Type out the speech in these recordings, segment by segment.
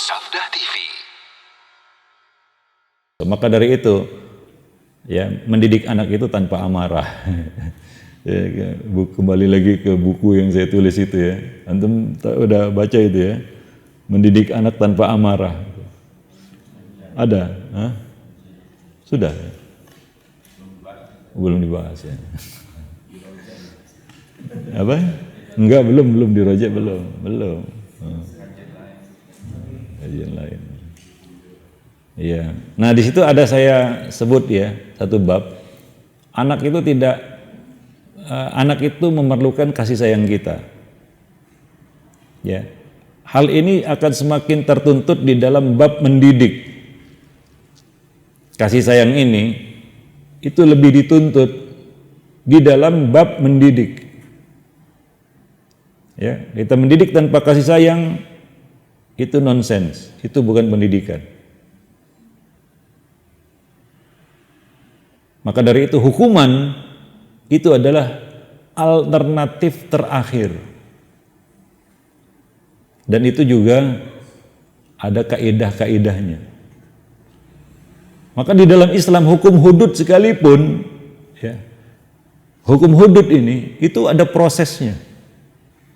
Sabda TV. Maka dari itu, ya, mendidik anak itu tanpa amarah. Ya, kembali lagi ke buku yang saya tulis itu ya. Antum udah baca itu ya. Mendidik anak tanpa amarah. Ada? Hah? Sudah? Belum dibahas ya. Apa? Enggak, belum dirojek, belum. Kajian lain. Iya. Nah, di situ ada saya sebut ya, satu bab. Anak itu memerlukan kasih sayang kita. Ya. Hal ini akan semakin tertuntut di dalam bab mendidik. Kasih sayang ini itu lebih dituntut di dalam bab mendidik. Ya, kita mendidik tanpa kasih sayang itu nonsens, itu bukan pendidikan. Maka dari itu hukuman itu adalah alternatif terakhir. Dan itu juga ada kaidah-kaidahnya. Maka di dalam Islam hukum hudud sekalipun, ya, hukum hudud ini itu ada prosesnya.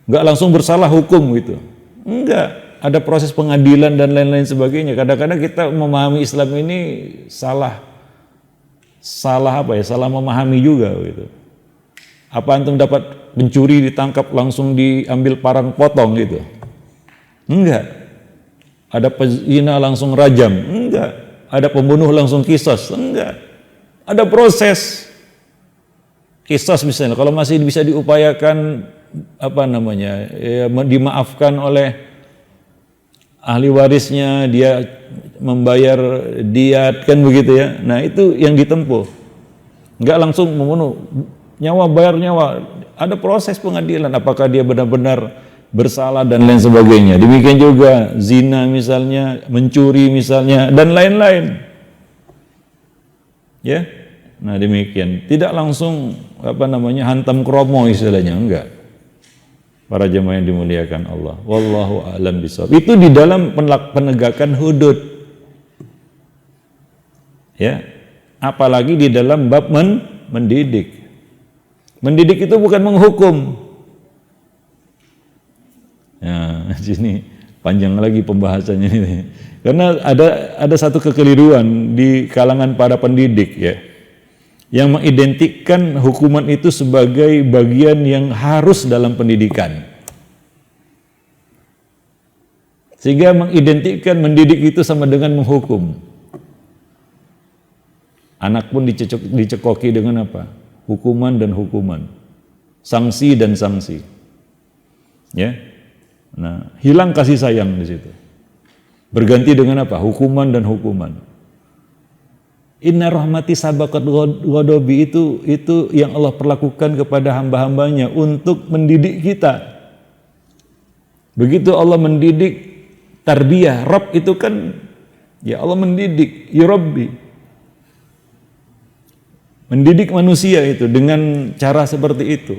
Enggak langsung bersalah hukum gitu. Enggak, ada proses pengadilan dan lain-lain sebagainya. Kadang-kadang kita memahami Islam ini salah memahami juga gitu. Apa antum dapat pencuri ditangkap langsung diambil parang potong gitu? Enggak. Ada pezina langsung rajam? Enggak. Ada pembunuh langsung qisas? Enggak. Ada proses. Qisas misalnya, kalau masih bisa diupayakan dimaafkan oleh ahli warisnya, dia membayar diat, kan begitu ya. Nah, itu yang ditempuh. Enggak langsung membunuh, nyawa bayar nyawa. Ada proses pengadilan, apakah dia benar-benar bersalah dan lain sebagainya. Demikian juga zina misalnya, mencuri misalnya, dan lain-lain. Ya. Nah, demikian. Tidak langsung hantam kromo istilahnya, enggak. Para jemaah yang dimuliakan Allah. Wallahu a'lam bishawab. Itu di dalam penegakan hudud. Ya. Apalagi di dalam bab mendidik. Mendidik itu bukan menghukum. Ya, sini panjang lagi pembahasannya ini. Karena ada satu kekeliruan di kalangan para pendidik ya, yang mengidentikan hukuman itu sebagai bagian yang harus dalam pendidikan. Sehingga mengidentikan mendidik itu sama dengan menghukum. Anak pun dicekoki dengan apa? Hukuman dan hukuman. Sanksi dan sanksi. Ya. Nah, hilang kasih sayang di situ. Berganti dengan apa? Hukuman dan hukuman. Inna rahmati sabaqat ghadabi itu yang Allah perlakukan kepada hamba-hambanya untuk mendidik kita. Begitu Allah mendidik tarbiyah, Rabb itu kan ya Allah mendidik, ya Rabbi. Mendidik manusia itu dengan cara seperti itu.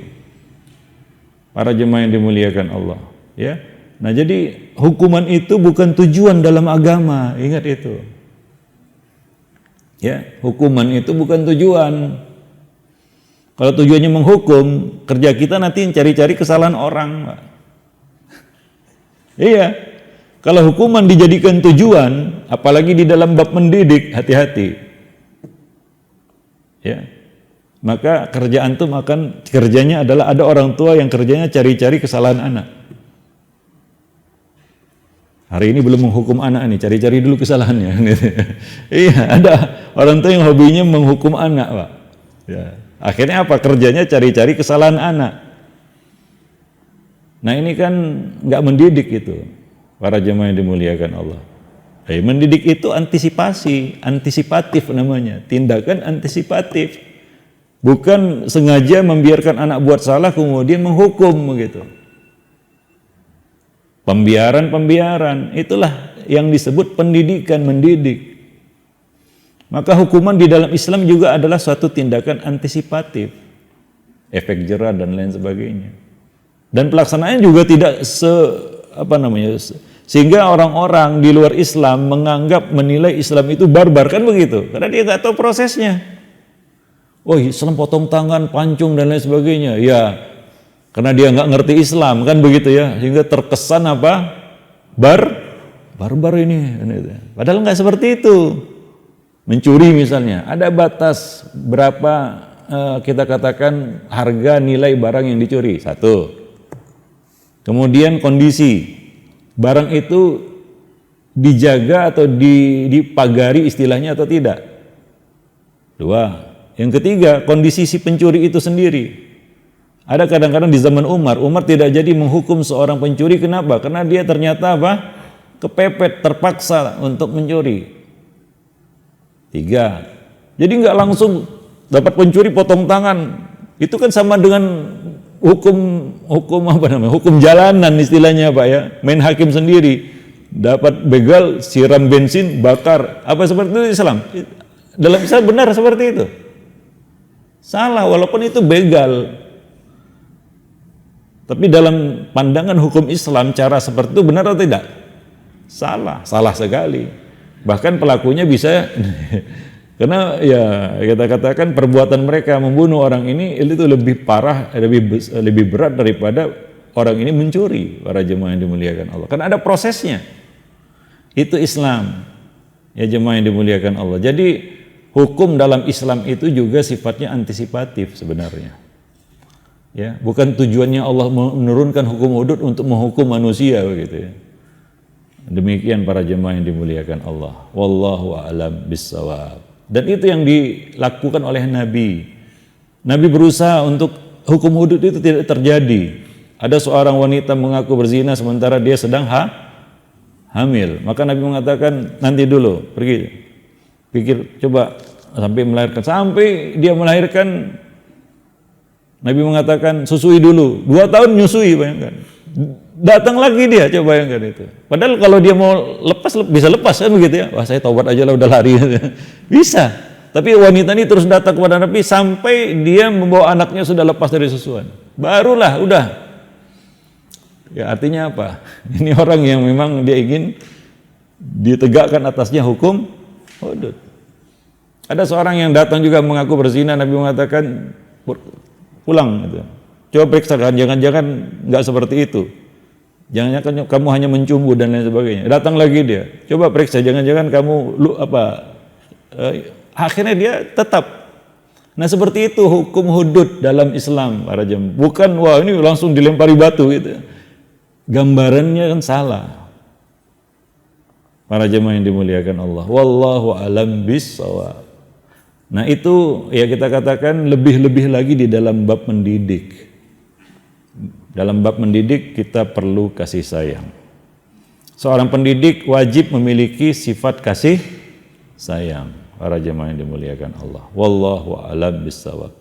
Para jemaah yang dimuliakan Allah, ya. Nah, jadi hukuman itu bukan tujuan dalam agama, ingat itu. Ya, hukuman itu bukan tujuan. Kalau tujuannya menghukum, kerja kita nanti cari-cari kesalahan orang. Iya. Kalau hukuman dijadikan tujuan, apalagi di dalam bab mendidik, hati-hati. Ya. Maka kerjaan antum kerjanya adalah ada orang tua yang kerjanya cari-cari kesalahan anak. Hari ini belum menghukum anak nih, cari-cari dulu kesalahannya. Iya, ada orang tua yang hobinya menghukum anak, Pak. Ya. Akhirnya apa? Kerjanya cari-cari kesalahan anak. Nah, ini kan nggak mendidik itu, para jemaah yang dimuliakan Allah. Mendidik itu antisipatif namanya, tindakan antisipatif. Bukan sengaja membiarkan anak buat salah kemudian menghukum begitu. Pembiaran, itulah yang disebut pendidikan, mendidik. Maka hukuman di dalam Islam juga adalah suatu tindakan antisipatif, efek jerah dan lain sebagainya. Dan pelaksanaannya juga tidak Sehingga orang-orang di luar Islam menilai Islam itu barbar, kan begitu? Karena dia nggak tahu prosesnya. Oh, Islam potong tangan, pancung dan lain sebagainya. Ya, karena dia nggak ngerti Islam, kan begitu ya? Sehingga terkesan apa? Barbar ini. Padahal nggak seperti itu. Mencuri misalnya, ada batas berapa kita katakan harga nilai barang yang dicuri. Satu. Kemudian kondisi barang itu dijaga atau dipagari istilahnya atau tidak. Dua. Yang ketiga, kondisi si pencuri itu sendiri. Ada kadang-kadang di zaman Umar tidak jadi menghukum seorang pencuri. Kenapa? Karena dia ternyata apa? Kepepet, terpaksa untuk mencuri. Tiga. Jadi nggak langsung dapat pencuri potong tangan. Itu kan sama dengan hukum apa namanya? Hukum jalanan istilahnya Pak ya. Main hakim sendiri. Dapat begal, siram bensin, bakar. Apa seperti itu Islam? Dalam Islam benar seperti itu? Salah, walaupun itu begal. Tapi dalam pandangan hukum Islam cara seperti itu benar atau tidak? Salah sekali. Bahkan pelakunya bisa karena ya kita katakan perbuatan mereka membunuh orang ini itu lebih parah, lebih berat daripada orang ini mencuri, para jemaah yang dimuliakan Allah. Karena ada prosesnya. Itu Islam. Ya jemaah yang dimuliakan Allah. Jadi hukum dalam Islam itu juga sifatnya antisipatif sebenarnya. Ya, bukan tujuannya Allah menurunkan hukum hudud untuk menghukum manusia begitu ya. Demikian para jemaah yang dimuliakan Allah. Wallahu a'lam bissawab. Dan itu yang dilakukan oleh Nabi. Nabi berusaha untuk hukum hudud itu tidak terjadi. Ada seorang wanita mengaku berzina sementara dia sedang hamil. Maka Nabi mengatakan nanti dulu, pergi. Pikir coba sampai melahirkan. Sampai dia melahirkan, Nabi mengatakan susui dulu. 2 tahun nyusui, bayangkan. Datang lagi dia, coba bayangkan itu. Padahal kalau dia mau lepas, bisa lepas kan begitu ya. Wah saya taubat aja lah udah lari. Bisa. Tapi wanita ini terus datang kepada Nabi sampai dia membawa anaknya sudah lepas dari susuan. Barulah, udah. Ya artinya apa? Ini orang yang memang dia ingin ditegakkan atasnya hukum hudud. Ada seorang yang datang juga mengaku berzina, Nabi mengatakan pulang gitu. Coba periksa, jangan-jangan nggak seperti itu. Jangan-jangan kamu hanya mencumbu dan lain sebagainya. Datang lagi dia, coba periksa, jangan-jangan kamu akhirnya dia tetap. Nah seperti itu hukum hudud dalam Islam para jemaah. Bukan wah ini langsung dilempari batu gitu. Gambarannya kan salah. Para jemaah yang dimuliakan Allah. Wallahu a'lam bissawab. Nah itu ya kita katakan lebih-lebih lagi di dalam bab mendidik. Dalam bab mendidik kita perlu kasih sayang. Seorang pendidik wajib memiliki sifat kasih sayang. Para jemaah yang dimuliakan Allah. Wallahu a'lam bissawab.